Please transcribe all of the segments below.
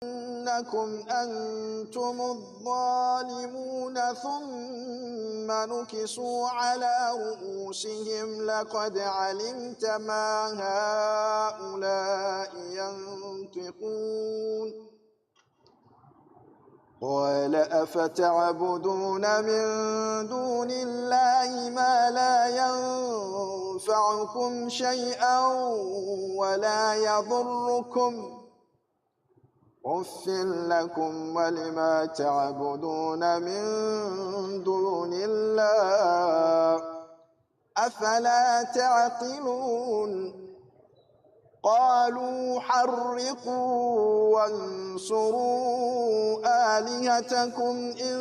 إنكم أنتم الظالمون ثم نكسوا على رؤوسهم لقد علمت ما هؤلاء ينطقون قال أفتعبدون من دون الله ما لا ينفعكم شيئا ولا يضركم أف لكم ولما تعبدون من دون الله أفلا تعقلون قالوا حرقوا وانصروا آلهتكم إن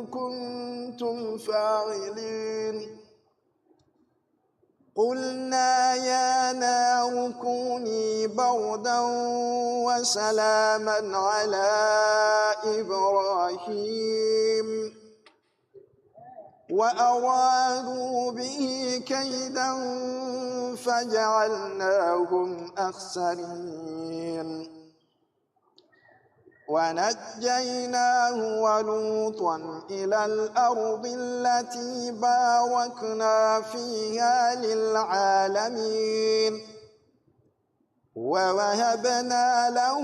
كنتم فاعلين قلنا يا نار كوني بردا وسلاما على إبراهيم وأرادوا به كيدا فجعلناهم أخسرين ونجيناه ولوطا إلى الأرض التي باركنا فيها للعالمين ووهبنا له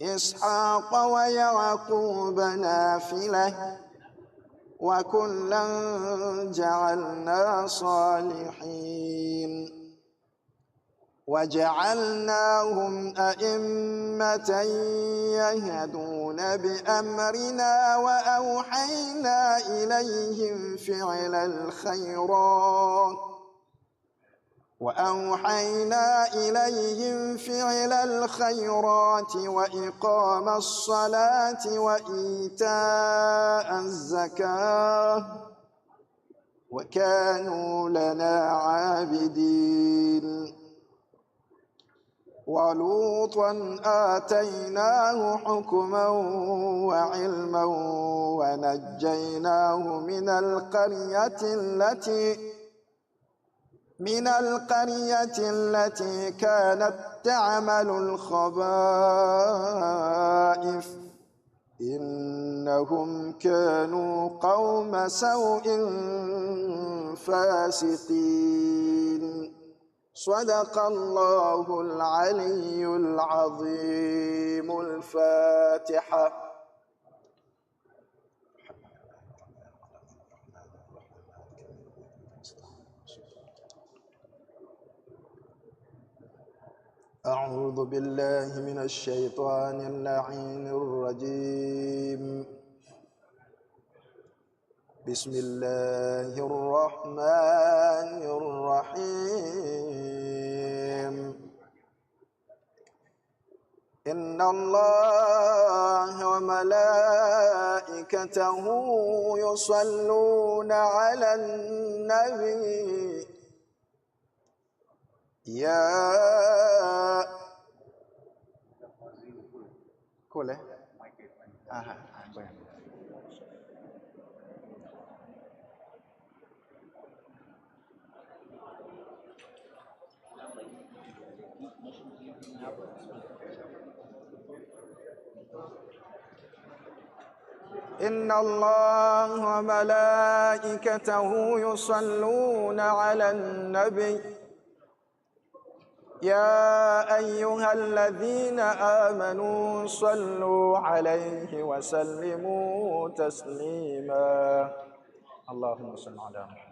إسحاق ويعقوب نافلة وكلا جعلنا صالحين وجعلناهم أئمة يهدون بأمرنا وأوحينا إليهم فعل الخيرات وإقام الصلاة وإيتاء الزكاة وكانوا لنا عابدين ولوطا آتيناه حكما وعلما ونجيناه من القرية التي كانت تعمل الخبائث إنهم كانوا قوم سوء فاسقين صدق الله العلي العظيم. الفاتحة. أعوذ بالله من الشيطان اللعين الرجيم. بسم الله الرحمن الرحيم. إن الله وملائكته يصلون على النبي يا boleh? إن الله وملائكته يصلون على النبي يا أيها الذين آمنوا صلوا عليه وسلموا تسليما. اللهم صل على محمد.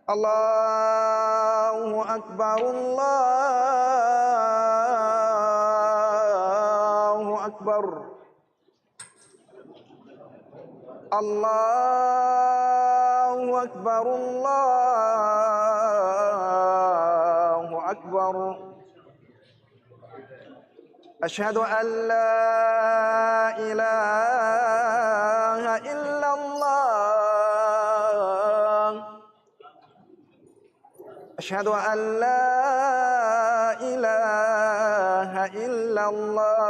الله أكبر الله أكبر الله أكبر الله أكبر. أشهد أن لا إله إلا الله. أشهد أن لا إله إلا الله.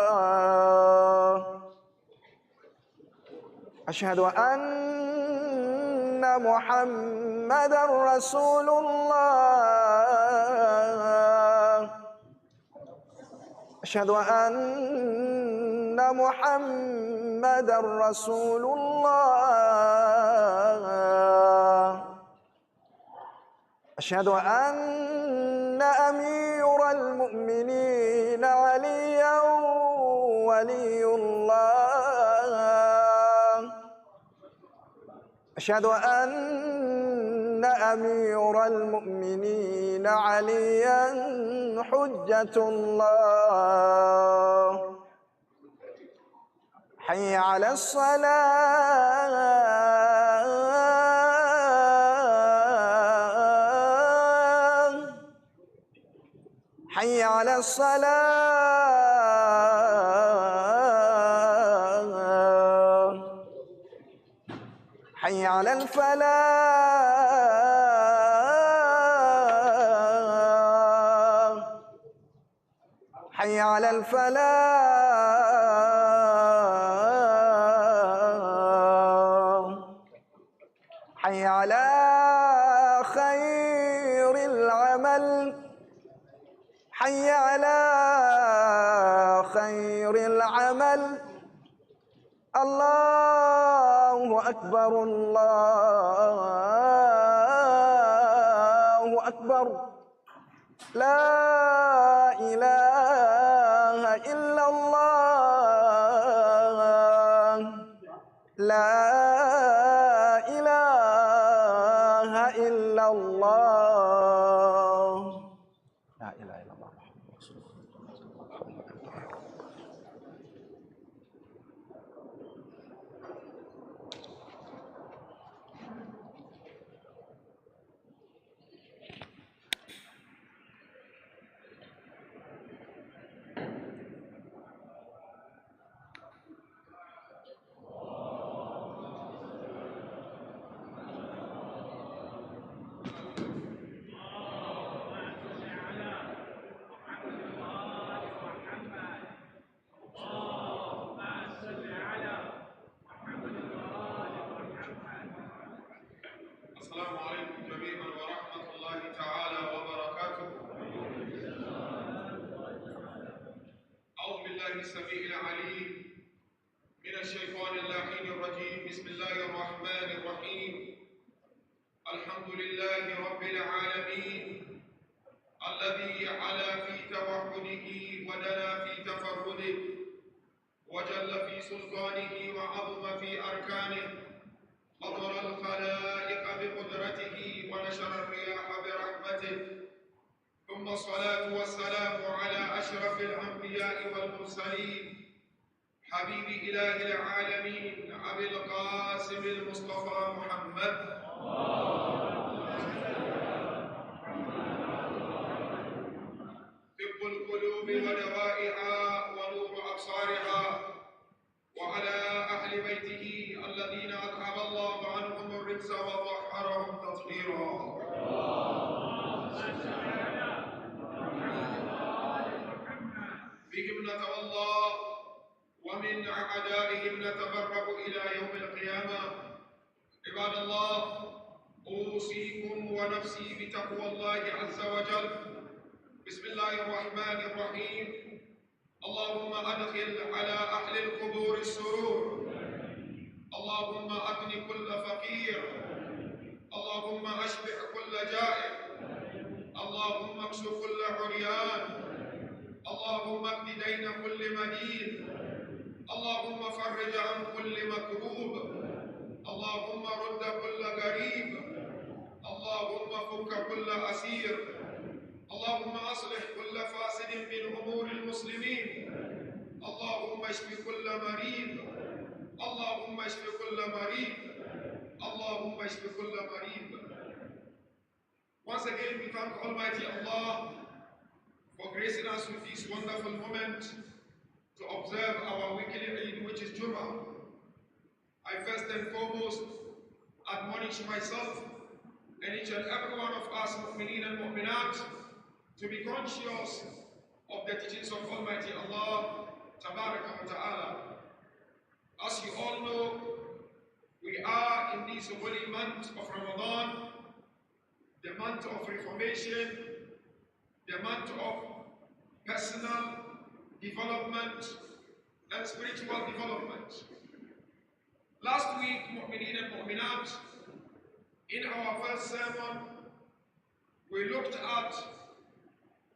أشهد أن محمدًا رسول الله أشهد أن محمدًا رسول الله أشهد أن أمير المؤمنين عليا ولي الله أشهد أن أمير المؤمنين عليا حجة الله حي على الصلاة حي على الصلاة حي على الفلاح حي على الفلاح حي على خير العمل حي على خير العمل الله أكبر الله أكبر لا إله إلا الله لا إله إلا الله لا إله إلا الله محمد رسول الله السلام عليكم جميعا ورحمة الله تعالى وبركاته. أعوذ بالله السميع العليم من الشيطان اللعين الرجيم. بسم الله الرحمن الرحيم. الحمد لله رب العالمين الذي علا في توحده ودنا في تفرده وجل في سلطانه وعظم في أركانه أطر الخلائق بقدرته ونشر الرياح برحمته ثم الصلاة والسلام على أشرف الأنبياء والمرسلين حبيب إله العالمين أبي القاسم المصطفى محمد طب القلوب ودوائها ونور أبصارها وعلى أهل بيته الذين أذهب الله عنهم الرجس وطهرهم تطهيرا. بهم نتولى ومن أعدائهم نتبرأ إلى يوم القيامة. عباد الله، أوصيكم ونفسي بتقوى الله عز وجل. بسم الله الرحمن الرحيم. اللهم أدخل على أهل القبور السرور، اللهم أغن كل فقير، اللهم أشبع كل جائع، اللهم اكس كل عريان، اللهم اقض دين كل مدين، اللهم فرج عن كل مكروب، اللهم رد كل غريب، اللهم فك كل أسير، اللهم أصلح كل فاسد من أمور المسلمين، اللهم اشف كل مريض، اللهم اشف كل مريض، اللهم اشف كل مريض. Once again, we thank Almighty Allah for gracing us with this wonderful moment to observe our weekly Eid, which is Jummah. I first and foremost admonish myself and each and every one of us, mu'mineen and mu'minat, to be conscious of the teachings of Almighty Allah, Tabaraka wa Ta'ala. As you all know, we are indeed this holy month of Ramadan, the month of reformation, the month of personal development and spiritual development. Last week, Mu'mineen and Mu'minat, in our first sermon, we looked at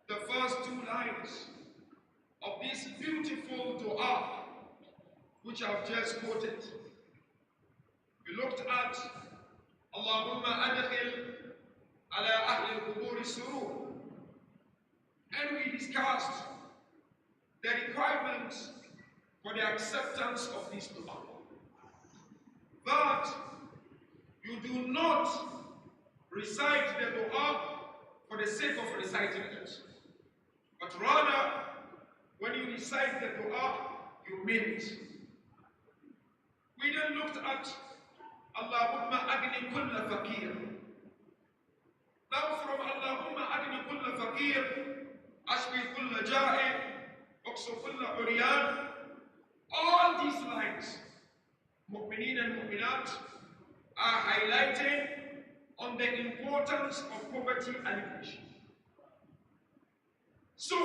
the first two lines of this beautiful dua which I've just quoted. We looked at Allahumma adkhil ala ahli al-qubur surur, and we discussed the requirements for the acceptance of this dua. But you do not recite the dua for the sake of reciting it, but rather, when you recite the dua, you mean it. We then looked at Allahumma agni kulla faqir. Now from Allahumma agni kulla faqir, ashfi kulla ja'i, uqsu kulla uriyan, all these lines, Mu'mineen and Mu'minat, are highlighting on the importance of poverty alleviation. So,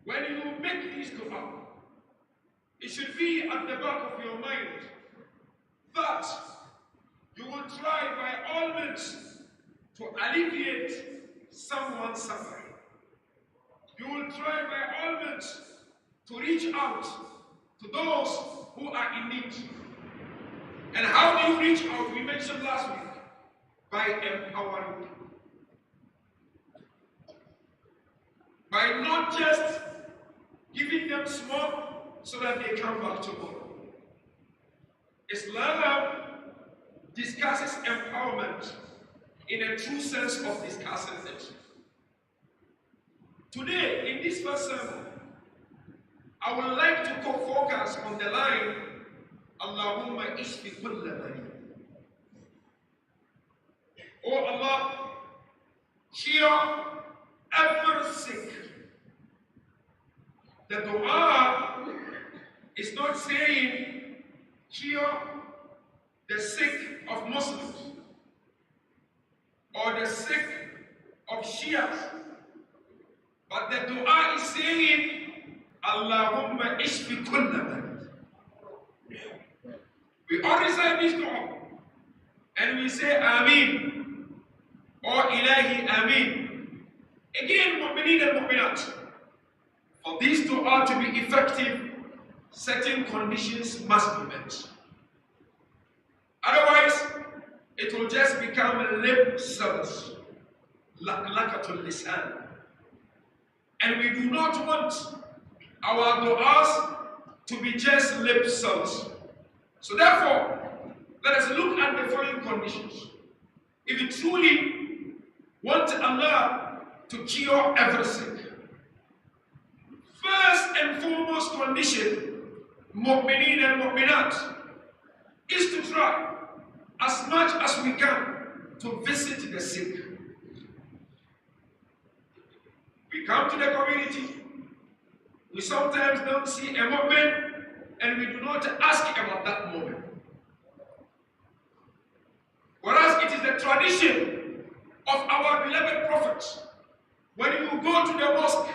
when you make this dua, it should be at the back of your mind that you will try by all means to alleviate someone's suffering. You will try by all means to reach out to those who are in need. And how do you reach out? We mentioned last week, by empowering people. By not just giving them small so that they come back tomorrow. Islam discusses empowerment in a true sense of discussing it. Today, in this first sermon, I would like to focus on the line, Allahumma ishfi kulla marid. Oh Allah, cure every sick. The dua is not saying cure the sick of Muslims or the sick of Shias, but the dua is saying Allahumma ishfi kulla marid. We all recite this dua and we say Ameen or Ilahi Ameen. Again, Mu'mineen and Mu'minat, for this dua to be effective, certain conditions must be met. Otherwise, it will just become lip service, lakatul lisan. And we do not want our du'as to be just lip service. So therefore, let us look at the following conditions. If you truly want Allah to cure everything, first and foremost condition, Mu'mineen and Mu'minat, is to try as much as we can to visit the sick. We come to the community, we sometimes don't see a moment and we do not ask about that moment. Whereas it is the tradition of our beloved prophets, when you go to the mosque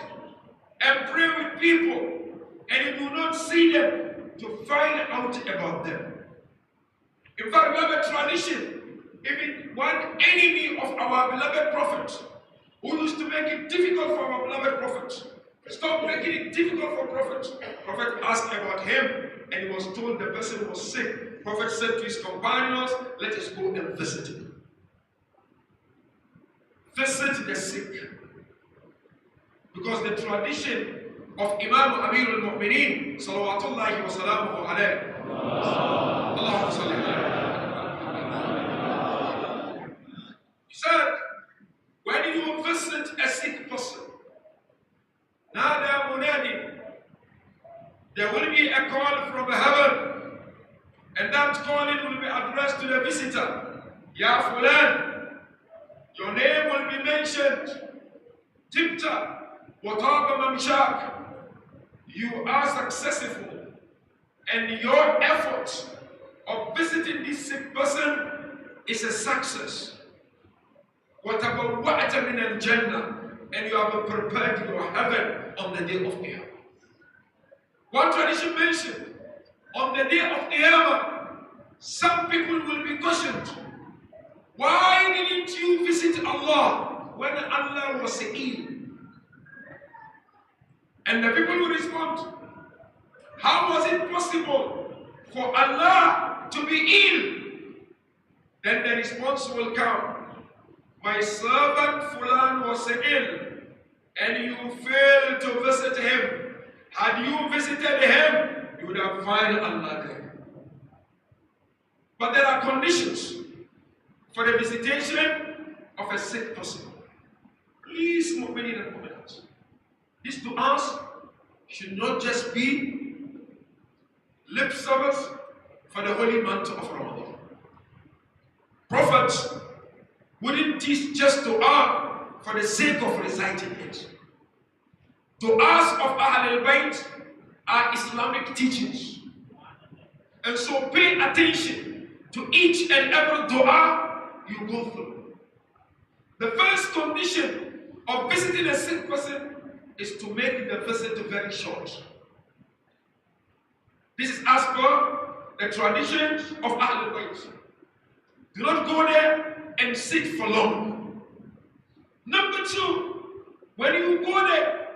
and pray with people and you do not see them, to find out about them. In fact, we have a tradition, even one enemy of our beloved prophet, who used to make it difficult for our beloved prophet. Stop making it difficult for prophet. Prophet asked about him and he was told the person was sick. Prophet said to his companions, let us go and visit him. Visit the sick. Because the tradition of Imam Amir al-Mu'mineen, salawatullahi wa salamuhu alayhi. Allahumma salli alayhi. He said, when you visit a sick person, nada munadi, there will be a call from heaven, and that calling will be addressed to the visitor. Ya Fulan, your name will be mentioned. Tibta, wataba mamshak, you are successful, and your effort of visiting this sick person is a success. وَتَبَوَّأْتَ مِنَ الْجَنَّةِ, and you have prepared your heaven on the day of Qiyamah. One tradition mentioned, on the day of Qiyamah, some people will be questioned, why didn't you visit Allah when Allah was ill? And the people will respond, how was it possible for Allah to be ill? Then the response will come, my servant Fulan was ill and you failed to visit him. Had you visited him, you would have found Allah there. But there are conditions for the visitation of a sick person. Please, mu'minin and mu'minat, these du'as should not just be lip service for the holy month of Ramadan. Prophets wouldn't teach just dua for the sake of reciting it. Du'as of Ahlul Bayt are Islamic teachings. And so pay attention to each and every dua you go through. The first condition of visiting a sick person is to make the visit very short. This is as per the traditions of Ahlul Bayt. Do not go there and sit for long. Number two, when you go there,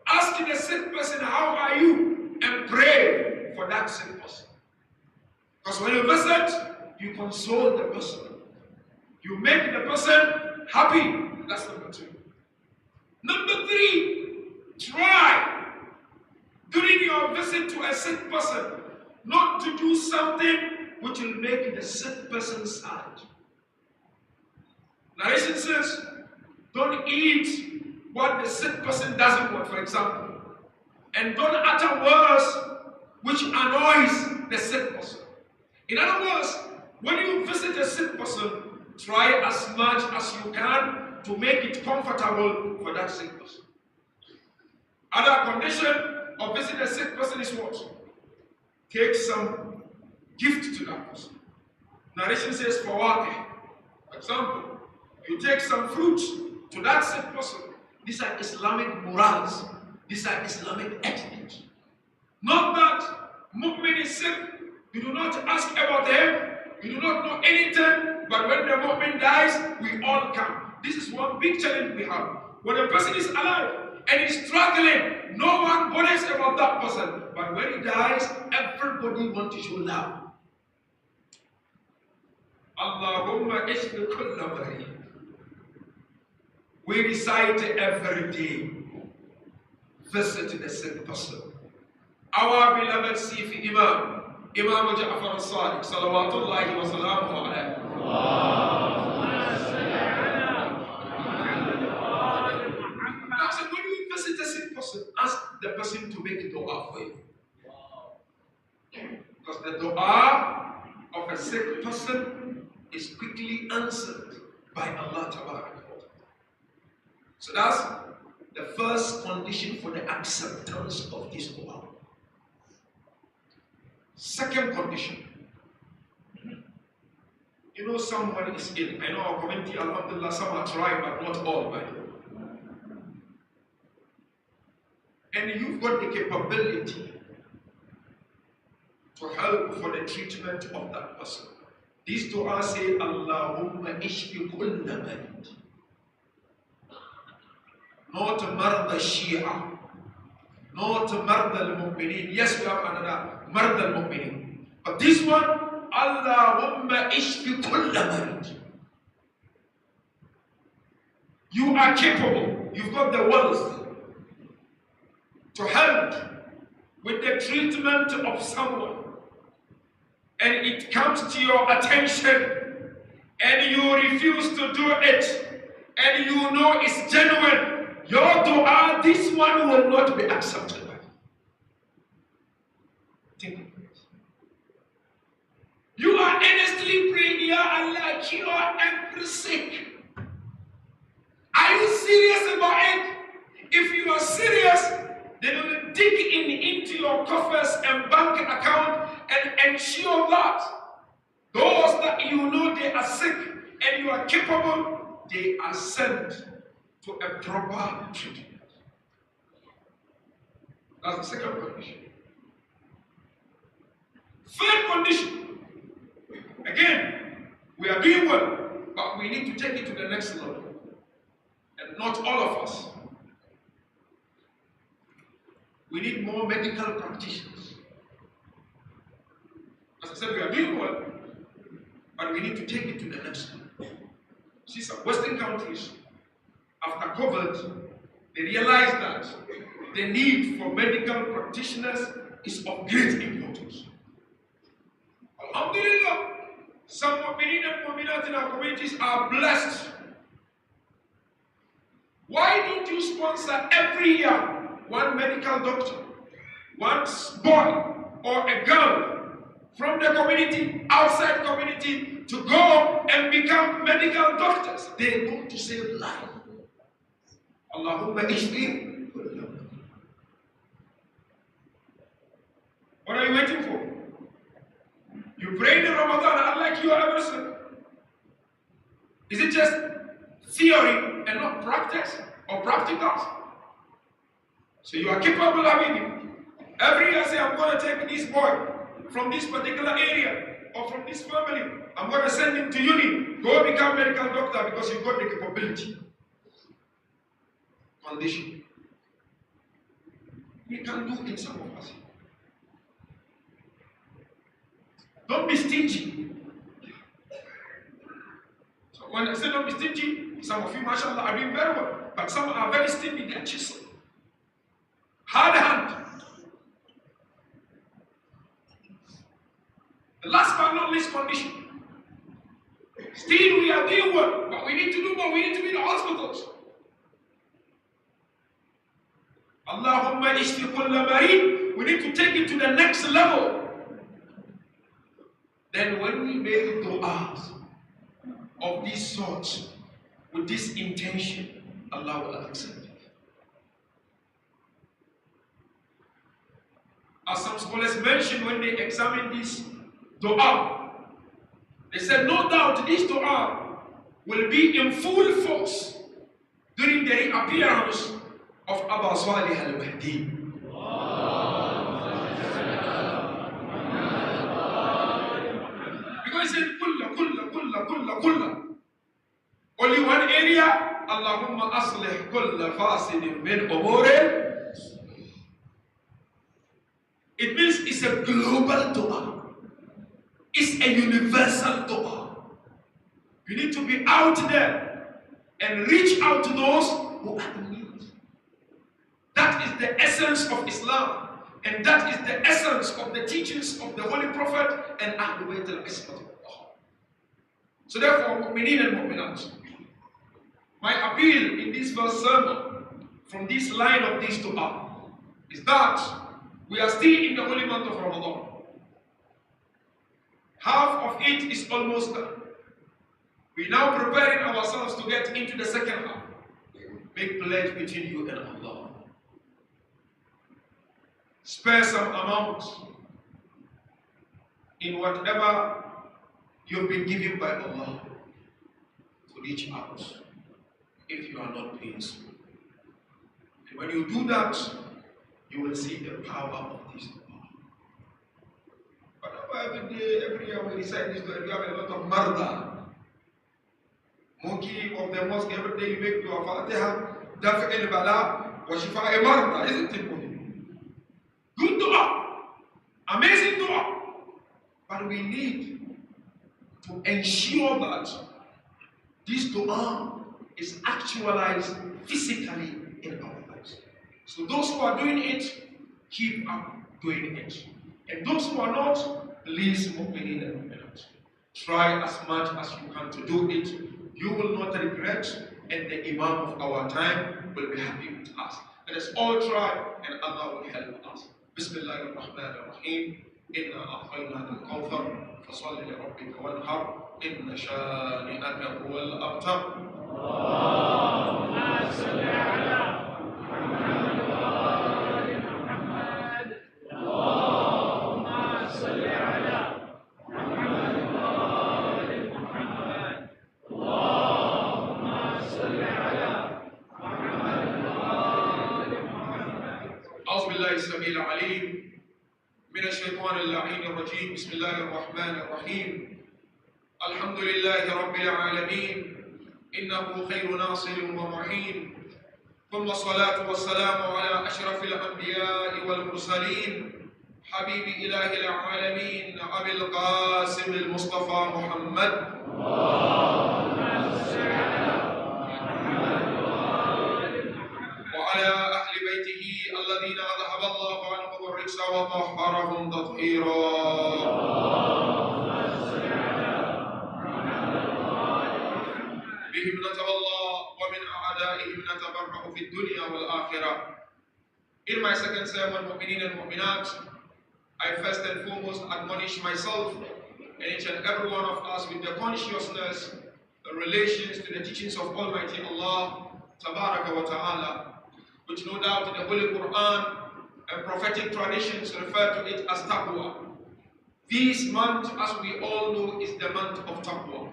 ask the sick person, how are you? And pray for that sick person. Because when you visit, you console the person. You make the person happy. That's number two. Number three, try during your visit to a sick person not to do something which will make the sick person sad. Narration says, don't eat what the sick person doesn't want, for example. And don't utter words which annoys the sick person. In other words, when you visit a sick person, try as much as you can to make it comfortable for that sick person. Other condition of visiting a sick person is what? Take some gift to that person. Narration says, for example, you take some fruit to that sick person. These are Islamic morals. These are Islamic etiquette. Not that mu'min is sick, you do not ask about him, you do not know anything, but when the mu'min dies, we all come. This is one big challenge we have. When a person is alive and is struggling, no one worries about that person. But when he dies, everybody wants to show love. Allahumma ishfi kulla marid. We recite every day. Visit the sick person. Our beloved Sifi Imam Ja'far al-Sadiq, salawatullahi wa salamuhu alayhi. So when you visit a sick person, ask the person to make a dua for you. Because the dua of a sick person is quickly answered by Allah Tabarak. So that's the first condition for the acceptance of this dua. Second condition. You know someone is ill. I know our community, alhamdulillah, some are trying, but not all, by the way. And you've got the capability to help for the treatment of that person. These dua say, Allahumma ishfi kulla marid. Not marda Shia, not marda al-mu'minin. Yes, we have another marda al-mu'minin. But this one, Allahumma ishfi kulla marid. You are capable, you've got the wealth to help with the treatment of someone, and it comes to your attention, and you refuse to do it, and you know it's genuine. Your dua, this one will not be accepted by you. Think of it. You are earnestly praying, Ya Allah, cure every sick. Are you serious about it? If you are serious, they will dig into your coffers and bank account and ensure that Those that you know they are sick and you are capable, they are sent to a proper treatment. That's the second condition. Third condition, again, we are doing well, but we need to take it to the next level. And not all of us. We need more medical practitioners. As I said, we are doing well, but we need to take it to the next level. See, some Western countries, after COVID, they realized that the need for medical practitioners is of great importance. Alhamdulillah, some mu'minin and mu'minat in our communities are blessed. Why don't you sponsor every year one medical doctor, one boy or a girl from the community, outside community, to go and become medical doctors? They go to save life. Allahumma ishfi. What are you waiting for? You pray in Ramadan unlike you are ever sick. Is it just theory and not practice or practicals? So you are capable of it. Every year say, I'm going to take this boy from this particular area or from this family. I'm going to send him to uni. Go become medical doctor because you've got the capability. Condition. We can do it, some of us. Don't be stingy. So when I say don't be stingy, some of you, mashallah, are doing very well. But some are very stingy, they are chisel. Hard hand. The last but not least condition. Still we are doing well, but we need to do more. We need to be in the hospitals. Allahumma ishfi kulla marid. We need to take it to the next level. Then when we make du'as of this sort, with this intention, Allah will accept it. As some scholars mentioned when they examined this dua, they said no doubt this dua will be in full force during the reappearance of Abu Salih al-Mahdi. Because he said kulla. Only one area, Allahumma aslih kulla fasidin min umuri. It means it's a global dua. It's a universal dua. You need to be out there and reach out to those who are in need. That is the essence of Islam. And that is the essence of the teachings of the Holy Prophet and Ahlul Bayt al-Islam. So therefore, mu'mineen and mu'minat, my appeal in this verse sermon, from this line of this dua, is that we are still in the holy month of Ramadan. Half of it is almost done. We are now preparing ourselves to get into the second half. Make pledge between you and Allah. Spare some amount in whatever you've been given by Allah to reach out if you are not paying so. And when you do that, you will see the power of this dua. But every day, every year we recite this dua, we have a lot of murder. Monkey of the mosque, every day you make dua Fatiha, Dafi al-Bala, wa Shifa al-Marda, isn't it? Good dua, amazing dua. But we need to ensure that this dua is actualized physically in our lives. So those who are doing it, keep up doing it. And those who are not, please mu'mineen and mu'minat, try as much as you can to do it. You will not regret, and the Imam of our time will be happy with us. Let us all try, and Allah will help us. Bismillahir Rahmanir Rahim. Inna a'tainaka al-kawthar, fasalli li rabbika wanhar, inna shani'aka huwal abtar. Allahumma salli ala Muhammad wa ali Muhammad. Allahumma salli ala Muhammad wa السميع العليم من الشيطان اللعين الرجيم. بسم الله الرحمن الرحيم. الحمد لله رب العالمين إنه خير ناصر ومعين، ثم الصلاة والسلام على أشرف الأنبياء والمرسلين حبيب إله العالمين أبي القاسم المصطفى محمد وعلى أهل بيته الذين أذهب الله عنهم الرجس وطهرهم تطهيرا. بهم نتولى ومن أعدائهم نتبرأ في الدنيا والآخرة. In my second sermon, Mu'mineen and Mu'minat, I first and foremost admonish myself and each and every one of us with the consciousness, the relations to the teachings of Almighty Allah, Tabaraka wa Ta'ala, which no doubt in the Holy Quran and prophetic traditions refer to it as taqwa. This month, as we all know, is the month of taqwa.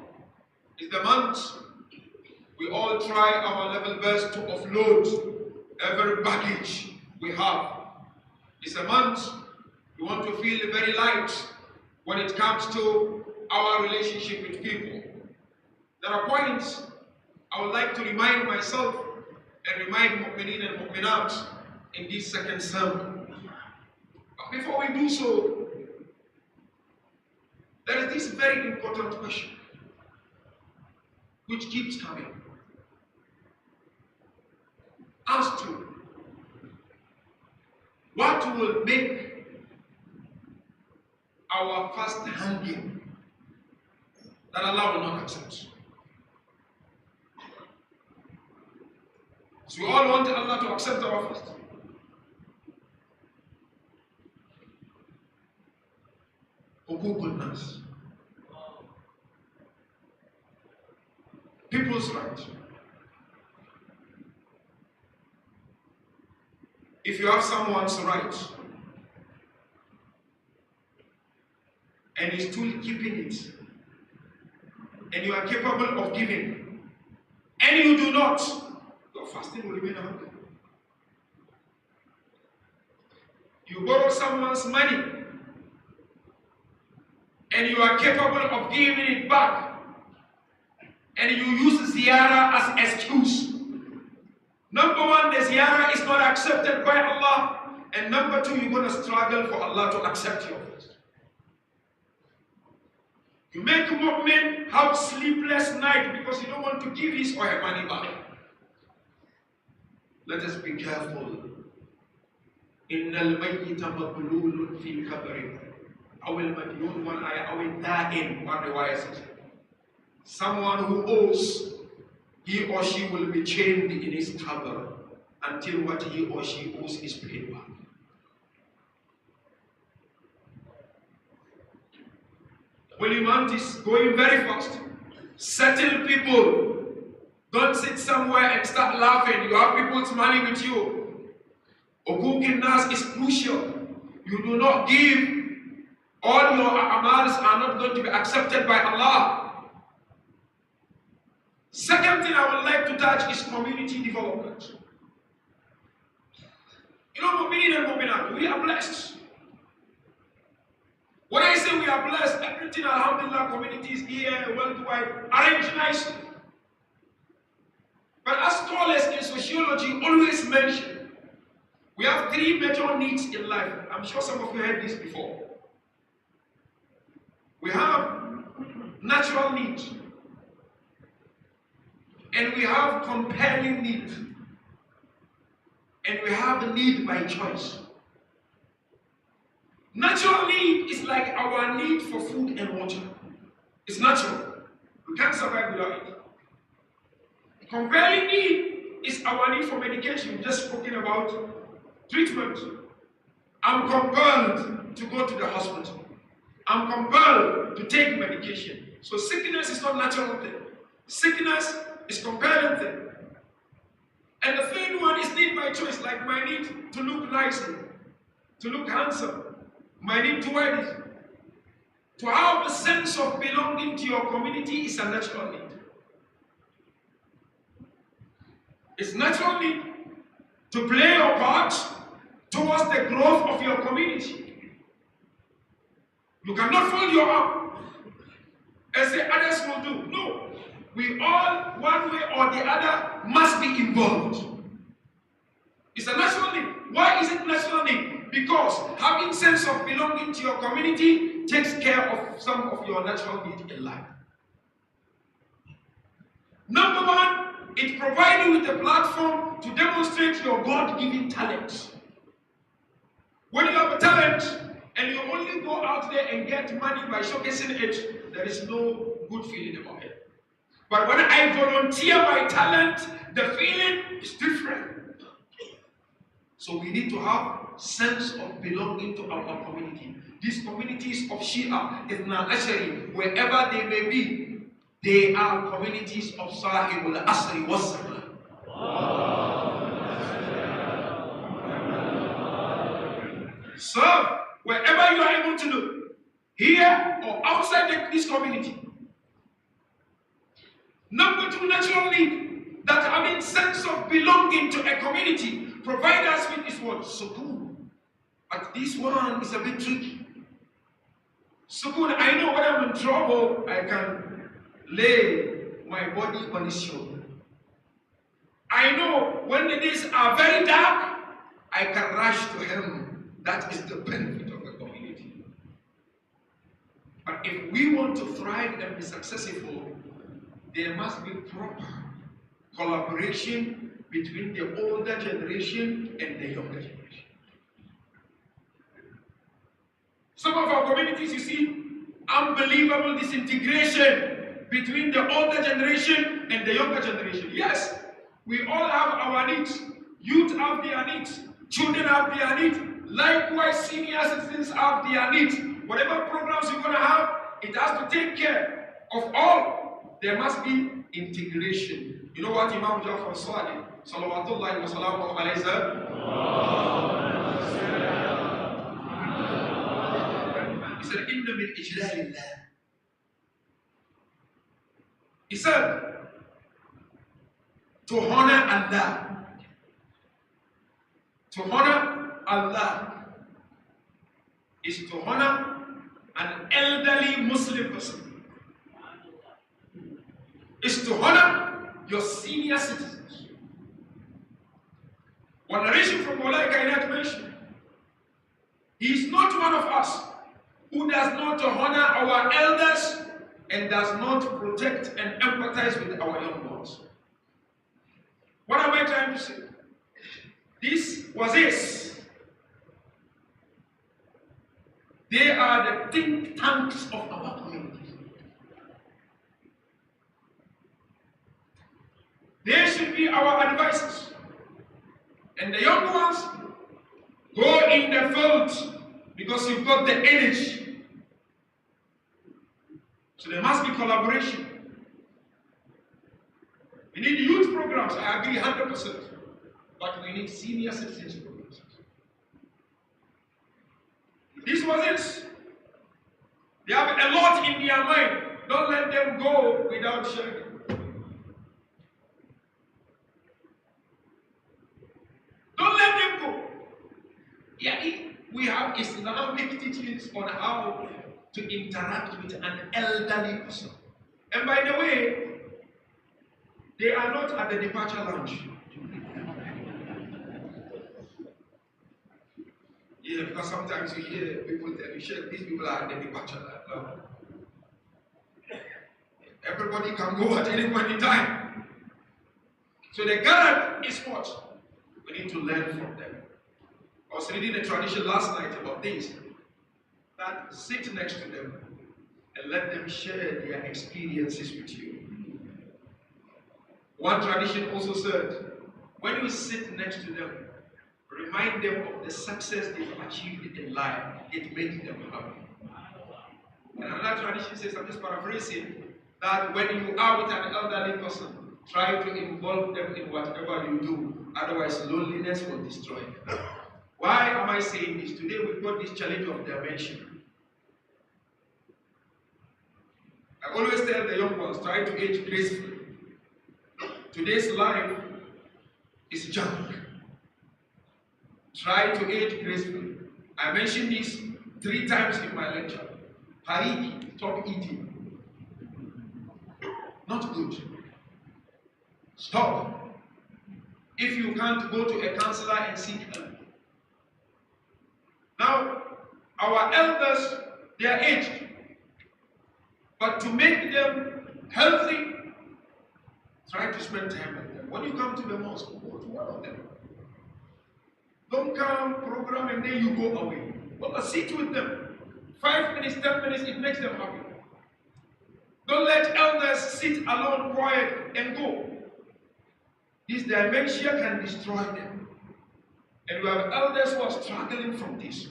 It's the month we all try our level best to offload every baggage we have. It's a month we want to feel very light when it comes to our relationship with people. There are points I would like to remind myself and remind Mu'mineen and Mu'minat in this second sermon. But before we do so, there is this very important question which keeps coming. As to what will make our fast hanging that Allah will not accept. So we all want Allah to accept our fast. Goodness. People's right. If you have someone's right and he's still keeping it, and you are capable of giving, and you do not, your fasting will remain hungry. You borrow someone's money, and you are capable of giving it back, and you use ziyarah as excuse. Number one, the ziyarah is not accepted by Allah, and number two, you're going to struggle for Allah to accept your fast. You make a mu'min have sleepless night because you don't want to give his or her money back. Let us be careful. إِنَّ الْمَيِّتَ مَقْلُولٌ فِي كَبْرٍ أو المديون one ayah أو الدائن one riwayah says. Someone who owes, he or she will be chained in his qabr until what he or she owes is paid back. Holy month is going very fast. Settle people. Don't sit somewhere and start laughing. You have people smiling with you. Uquqin nas is crucial. You do not give, all your amals are not going to be accepted by Allah. Second thing I would like to touch is community development. You know, Mu'mineen and Mu'minat, we are blessed. When I say we are blessed, everything, alhamdulillah, communities here, worldwide, arranged nicely. But as scholars in sociology always mention, we have three major needs in life. I'm sure some of you heard this before. We have natural need, and we have compelling need, and we have the need by choice. Natural need is like our need for food and water. It's natural. We can't survive without it. Compelling need is our need for medication. We've just spoken about treatment. I'm compelled to go to the hospital. I'm compelled to take medication. So sickness is not natural thing. Sickness is compelling thing. And the third one is need by choice, like my need to look nicely, to look handsome, my need to wear this. To have a sense of belonging to your community is a natural need. It's natural need to play your part towards the growth of your community. You cannot fold your arm and say others will do. No. We all, one way or the other, must be involved. It's a national need. Why is it national need? Because having sense of belonging to your community takes care of some of your natural needs in life. Number one, it provides you with a platform to demonstrate your God-given talent. When you have a talent and you only go out there and get money by showcasing it, there is no good feeling about it. But when I volunteer my talent, the feeling is different. So we need to have sense of belonging to our community. These communities of Shia, Ithna Ashari, wherever they may be, they are communities of Sahibul Asri Wasama. Serve wherever you are able to do, here or outside this community. Number two, natural need, that having sense of belonging to a community provide us with is what? Sukoon. But this one is a bit tricky. Sukoon, I know when I'm in trouble, I can lay my body on his shoulder. I know when the days are very dark, I can rush to him. That is the benefit of a community. But if we want to thrive and be successful, there must be proper collaboration between the older generation and the younger generation. Some of our communities, you see, unbelievable disintegration between the older generation and the younger generation. Yes, we all have our needs. Youth have their needs. Children have their needs. Likewise, senior citizens have their needs. Whatever programs you're going to have, it has to take care of all. There must be integration. You know what Imam Jafar Sadiq, salawatullahi wa salamu alayhi, said? He said, Inna min ijlalillah. He said, to honor Allah is to honor an elderly Muslim person. Is to honor your senior citizens. One narration from Maulai Kainat mentioned, he is not one of us who does not honor our elders and does not protect and empathize with our young ones. What am I trying to say? This was this. They are the think tanks of our community. They should be our advisors. And the young ones go in the field because you've got the energy. So there must be collaboration. We need youth programs, I agree 100%. But we need senior citizens programs. This was it. They have a lot in their mind. Don't let them go without sharing. Don't let them go. Yeah, we have Islamic teachings on how to interact with an elderly person. And by the way, they are not at the departure lounge. Yeah, because sometimes you hear people tell you, "Shit, these people are at the departure lounge." No. Everybody can go at any point in time. So the guard is what? We need to learn from them. I was reading a tradition last night about this. That sit next to them and let them share their experiences with you. One tradition also said, when you sit next to them, remind them of the success they've achieved in life. It makes them happy. And another tradition says, I'm just paraphrasing, that when you are with an elderly person, try to involve them in whatever you do. Otherwise, loneliness will destroy them. Why am I saying this? Today we've got this challenge of dimension. I always tell the young ones, try to age gracefully. Today's life is junk. Try to age gracefully. I mentioned this 3 times in my lecture. Pariki, stop eating. Not good. Stop. If you can't, go to a counselor and seek help. Now, our elders, they are aged. But to make them healthy, try to spend time with them. When you come to the mosque, go to one of them. Don't come, program, and then you go away. But sit with them. 5 minutes, 10 minutes, it makes them happy. Don't let elders sit alone, quiet, and go. This dementia can destroy them. And we have elders who are struggling from this.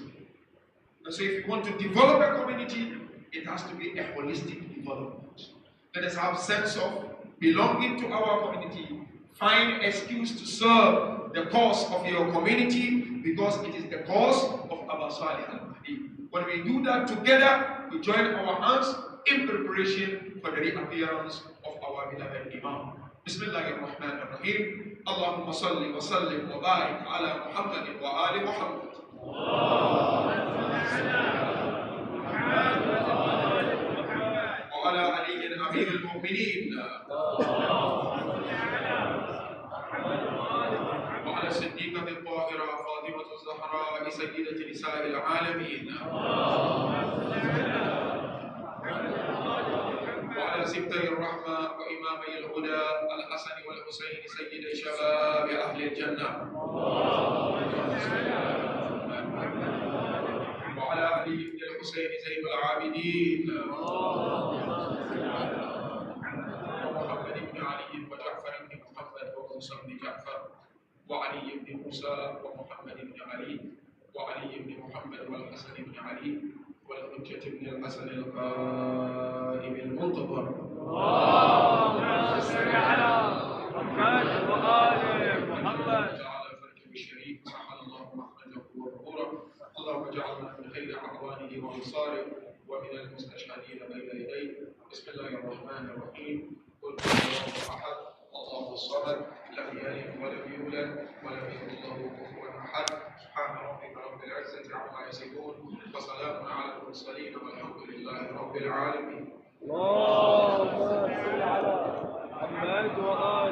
And so if you want to develop a community, it has to be a holistic development. Let us have sense of belonging to our community. Find excuse to serve the cause of your community because it is the cause of our Salih al-Mahdi. When we do that together, we join our hands in preparation for the reappearance of our beloved Imam. Bismillahirrahmanirrahim. Allahumma salli wa sallim wa barik ala Muhammadin wa ali Muhammad. وعلى علي أمير المؤمنين وعلى الصديقة الطاهرة فاطمة الزهراء سيدة نساء العالمين وعلى سبتي الرحمة وإمامي الهدى الحسن والحسين سيد شباب أهل الجنة وعلى علي بن الحسين زين العابدين ومحمد بن علي وجعفر بن محمد وموسى بن جعفر وعلي بن موسى ومحمد بن علي وعلي بن محمد والحسن بن علي والحجة بن الحسن القائم المنتظر اللهم صل على محمد وآل محمد تعالى فرجه الشريف سبحان الله رحمته وظهوره اللهم اجعلنا من خير أعوانه وأنصاره ومن المستشهدين بين يديه بسم الله الرحمن الرحيم قل هو الله أحد الله الصمد لم يلد ولم يولد ولم يكن له كفوا أحد سبحان ربك رب العزة عما يصفون وسلام على المرسلين والحمد لله رب العالمين. اللهم صل على محمد وآل